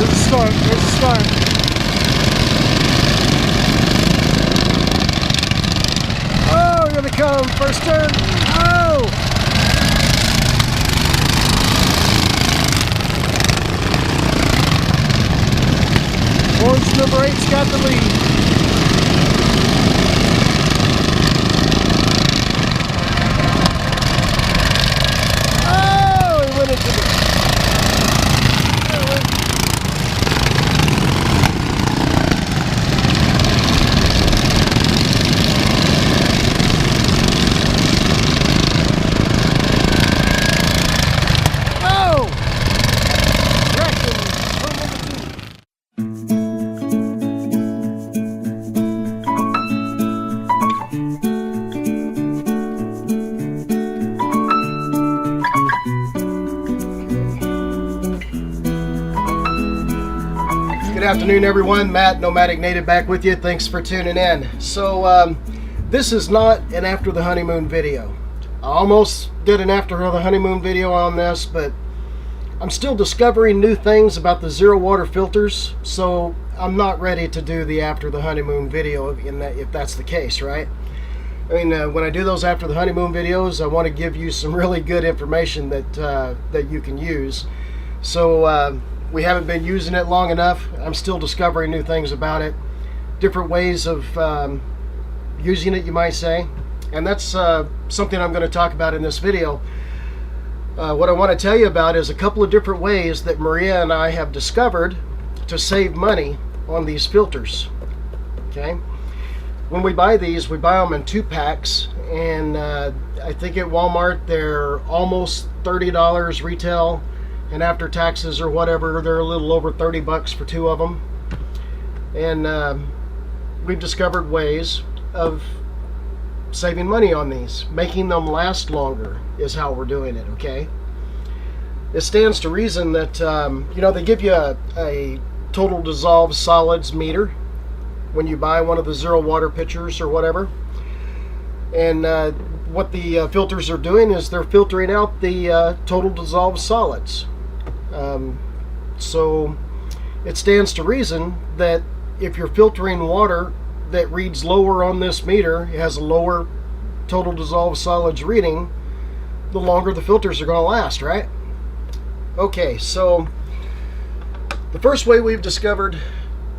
There's a start. There's a start. Oh, here they come. First turn. Oh! Orange number 8's got the lead. Oh, he went into the... Good afternoon, everyone. Matt, Nomadic Native, back with you. Thanks for tuning in. So this is not an after the honeymoon video. I almost did an after the honeymoon video on this, but I'm still discovering new things about the ZeroWater filters, so I'm not ready to do the after the honeymoon video if that's the case, right? I mean, when I do those after the honeymoon videos, I want to give you some really good information that you can use. So we haven't been using it long enough. I'm still discovering new things about it, different ways of using it, you might say, and that's something I'm going to talk about in this video. What I want to tell you about is a couple of different ways that Maria and I have discovered to save money on these filters. Okay, when we buy these, we buy them in 2-packs, and I think at Walmart they're almost $30 retail, and after taxes or whatever, they're a little over 30 bucks for 2 of them. And we've discovered ways of saving money on these. Making them last longer is how we're doing it, okay? It stands to reason that, you know, they give you a total dissolved solids meter when you buy one of the ZeroWater pitchers or whatever. And what the filters are doing is they're filtering out the total dissolved solids. So it stands to reason that if you're filtering water that reads lower on this meter, it has a lower total dissolved solids reading, the longer the filters are going to last, right? Okay, so the first way we've discovered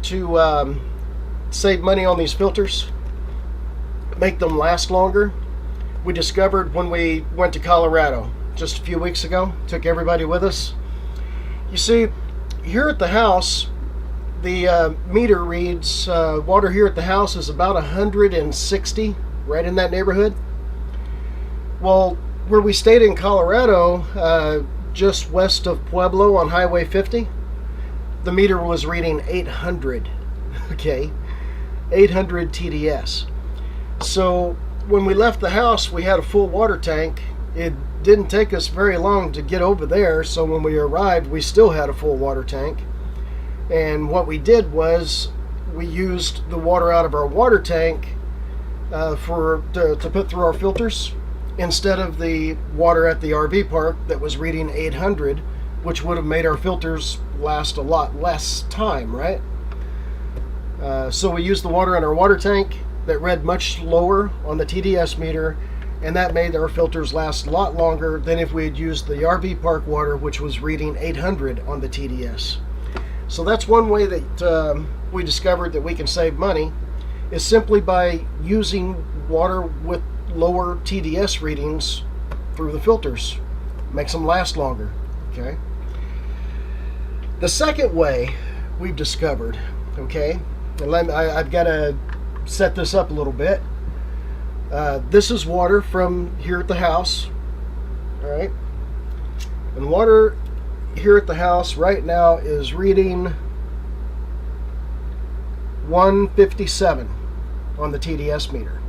to save money on these filters, make them last longer, we discovered when we went to Colorado just a few weeks ago. Took everybody with us. You see, here at the house, the meter reads water here at the house is about 160, right in that neighborhood. Well, where we stayed in Colorado, just west of Pueblo on Highway 50, the meter was reading 800. Okay, 800 TDS. So when we left the house, we had a full water tank. It didn't take us very long to get over there, so when we arrived, we still had a full water tank. And what we did was we used the water out of our water tank to put through our filters, instead of the water at the RV park that was reading 800, which would have made our filters last a lot less time, right? So we used the water in our water tank that read much lower on the TDS meter, and that made our filters last a lot longer than if we had used the RV park water, which was reading 800 on the TDS. So that's one way that we discovered that we can save money, is simply by using water with lower TDS readings through the filters. Makes them last longer, okay? The second way we've discovered, okay, and I've got to set this up a little bit. This is water from here at the house, all right? And water here at the house right now is reading 157 on the TDS meter.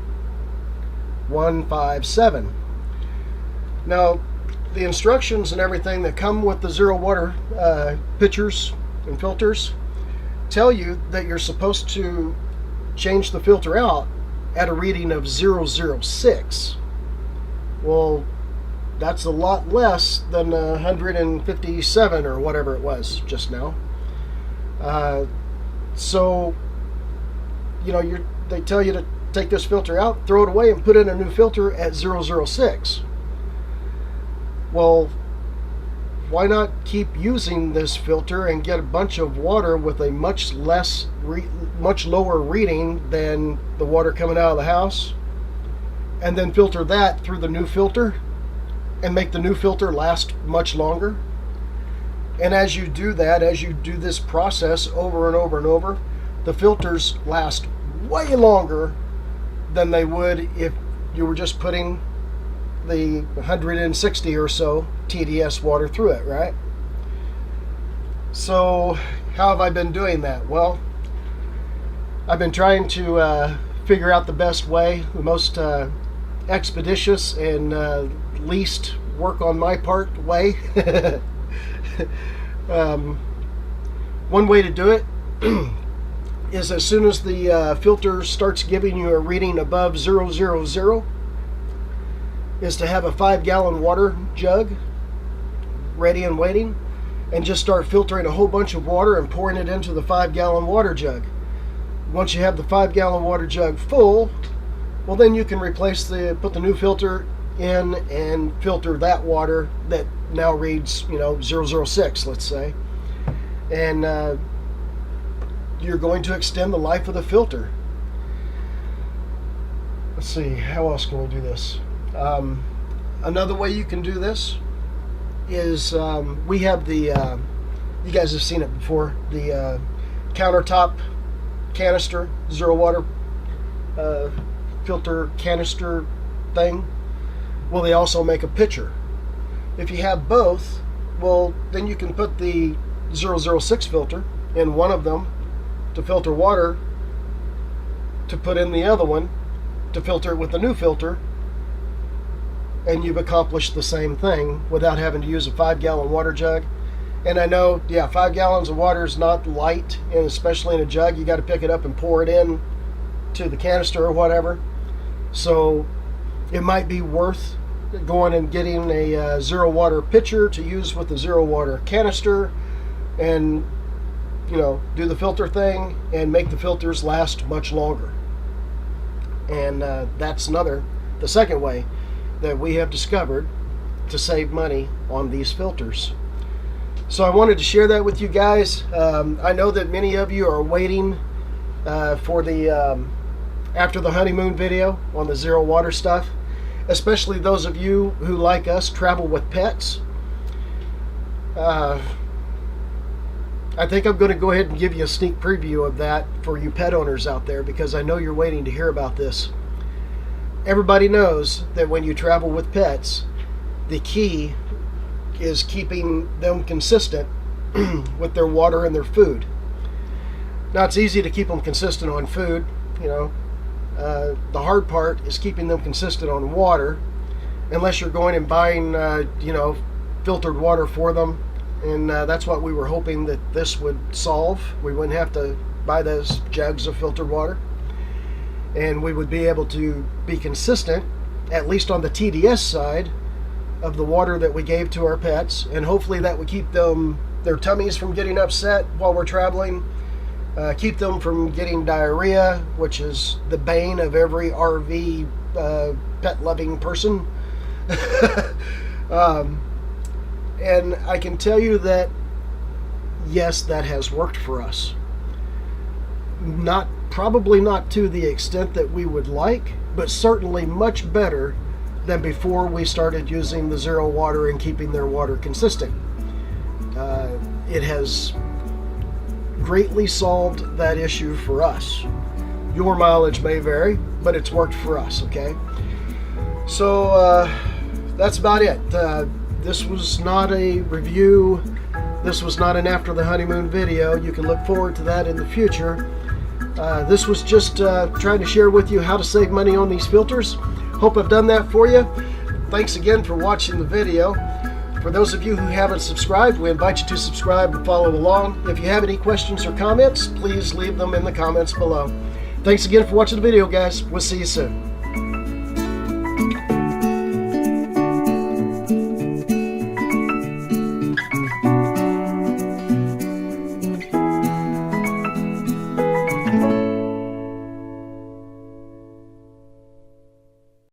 157. Now, the instructions and everything that come with the ZeroWater pitchers and filters tell you that you're supposed to change the filter out at a reading of 006. Well, that's a lot less than 157 or whatever it was just now. So, you know, they tell you to take this filter out, throw it away, and put in a new filter at 006. Well, why not keep using this filter and get a bunch of water with a much lower reading than the water coming out of the house, and then filter that through the new filter and make the new filter last much longer? And as you do that, as you do this process over and over and over, the filters last way longer than they would if you were just putting the 160 or so TDS water through it, right? So how have I been doing that? Well, I've been trying to figure out the best way, the most expeditious and least work on my part way. One way to do it is as soon as the filter starts giving you a reading above 000, is to have a 5-gallon water jug ready and waiting, and just start filtering a whole bunch of water and pouring it into the 5-gallon water jug. Once you have the 5-gallon water jug full, well, then you can put the new filter in and filter that water that now reads, 006, let's say, and you're going to extend the life of the filter. Let's see, how else can we do this? Another way you can do this is we have the you guys have seen it before, the countertop canister, ZeroWater filter canister thing. Well, they also make a pitcher. If you have both, well, then you can put the 006 filter in one of them to filter water, to put in the other one to filter it with the new filter, and you've accomplished the same thing without having to use a 5-gallon water jug. And I know, 5 gallons of water is not light, and especially in a jug, you got to pick it up and pour it in to the canister or whatever. So it might be worth going and getting a ZeroWater pitcher to use with the ZeroWater canister, and do the filter thing and make the filters last much longer. And that's the second way that we have discovered to save money on these filters. So I wanted to share that with you guys. I know that many of you are waiting for the after the honeymoon video on the ZeroWater stuff, especially those of you who, like us, travel with pets. I think I'm going to go ahead and give you a sneak preview of that for you pet owners out there, because I know you're waiting to hear about this. Everybody knows that when you travel with pets, the key is keeping them consistent with their water and their food. Now, it's easy to keep them consistent on food, the hard part is keeping them consistent on water, unless you're going and buying, filtered water for them. And that's what we were hoping that this would solve. We wouldn't have to buy those jugs of filtered water, and we would be able to be consistent, at least on the TDS side, of the water that we gave to our pets. And hopefully that would keep their tummies from getting upset while we're traveling, keep them from getting diarrhea, which is the bane of every RV pet-loving person. And I can tell you that, yes, that has worked for us. Probably not to the extent that we would like, but certainly much better than before we started using the ZeroWater and keeping their water consistent. It has greatly solved that issue for us. Your mileage may vary, but it's worked for us, okay? So that's about it. This was not a review. This was not an after the honeymoon video. You can look forward to that in the future. This was just trying to share with you how to save money on these filters. Hope I've done that for you. Thanks again for watching the video. For those of you who haven't subscribed, we invite you to subscribe and follow along. If you have any questions or comments, please leave them in the comments below. Thanks again for watching the video, guys. We'll see you soon.